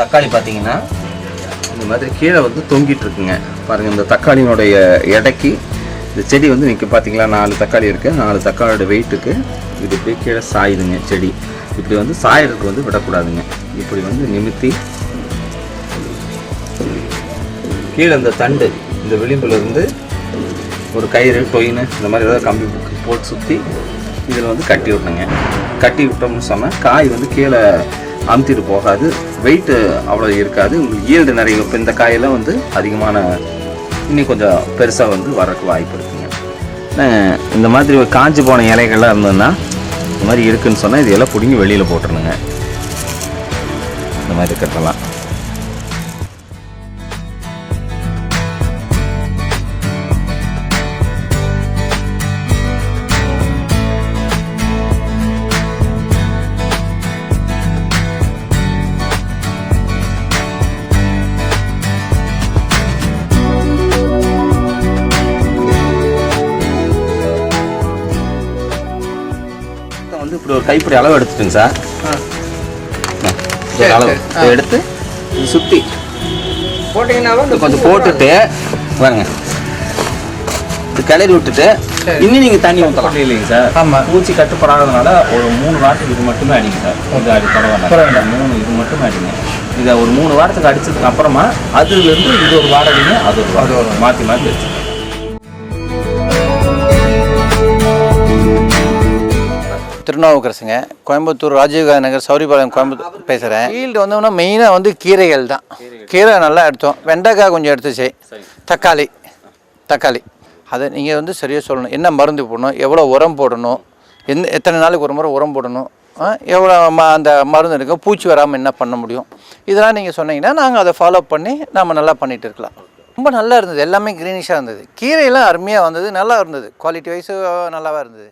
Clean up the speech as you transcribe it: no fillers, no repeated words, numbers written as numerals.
தக்காளி பார்த்தீங்கன்னா இந்த மாதிரி கீழே வந்து தொங்கிட்டு இருக்குங்க பாருங்கள். இந்த தக்காளியினுடைய எடைக்கு இந்த செடி வந்து நிற்க பார்த்தீங்களா, 4 தக்காளி இருக்குது. 4 தக்காளியோட வெயிட்டுக்கு இது இப்படியே கீழே சாயுதுங்க செடி. இப்படி வந்து சாயறதுக்கு வந்து விடக்கூடாதுங்க. இப்படி வந்து நிமித்தி கீழே இந்த தண்டு இந்த விளிம்புலேருந்து ஒரு கயிறு டொயின்னு இந்த மாதிரி ஏதாவது கம்பி போட்டு சுற்றி இதில் வந்து கட்டி விடணுங்க. கட்டி விட்டோம்னு சொன்னால் காய் வந்து கீழே அமுத்திட்டு போகாது, வெயிட்டு அவ்வளோ இருக்காது, உங்களுக்கு ஈல்டு நிறைய. இப்போ இந்த காயெல்லாம் வந்து அதிகமான இன்னும் கொஞ்சம் பெருசாக வந்து வரக்கு வாய்ப்பு இருக்குங்க. இந்த மாதிரி காஞ்சி போன இலைகள்லாம் இருந்ததுன்னா இந்த மாதிரி இருக்குதுன்னு சொன்னால் இது எல்லாம் பிடுங்கி வெளியில் போட்டுருணுங்க. இந்த மாதிரி கட்டலாம். வந்து இப்படி ஒரு கைப்பிடி அளவு எடுத்துட்டுங்க சார். அளவு எடுத்து சுற்றி போட்டிங்கன்னா கொஞ்சம் போட்டுட்டு வாங்க, இது கிளறி விட்டுட்டு இன்னும் நீங்கள் தண்ணி ஊற்றலாம் இல்லைங்க சார். ஆமாம், பூச்சி கட்டுப்படாததுனால ஒரு 3 வாரத்துக்கு இது மட்டுமே அடிங்க சார். இது அடி பரவாயில்ல, 3 இது மட்டுமே அடிங்க. இதை ஒரு 3 வாரத்துக்கு அடித்ததுக்கு அப்புறமா அதுலேருந்து இது ஒரு வாரம் அடிங்க, அது ஒரு வாரம் மாற்றி மாற்றி வச்சு. திருநாவுக்கரசுங்க, கோயம்புத்தூர் ராஜீவ்காந்தி நகர் சௌரிபாளையம் கோயம்புத்தூர் பேசுகிறேன். ஃபீல்டு வந்தோம்னா மெயினாக வந்து கீரைகள் தான். கீரை நல்லா எடுத்தோம், வெண்டைக்காய் கொஞ்சம் எடுத்துச்சு, தக்காளி அதை நீங்கள் வந்து சரியாக சொல்லணும். என்ன மருந்து போடணும், எவ்வளோ உரம் போடணும், எத்தனை நாளைக்கு ஒரு முறை உரம் போடணும், எவ்வளோ அந்த மருந்து இருக்கும், பூச்சி வராமல் என்ன பண்ண முடியும், இதெல்லாம் நீங்கள் சொன்னீங்கன்னா நாங்கள் அதை ஃபாலோ பண்ணி நம்ம நல்லா பண்ணிகிட்டு இருக்கலாம். ரொம்ப நல்லா இருந்தது, எல்லாமே க்ரீனிஷாக இருந்தது. கீரையெல்லாம் அருமையாக வந்தது, நல்லா இருந்தது, குவாலிட்டி வைஸு நல்லாவாக இருந்தது.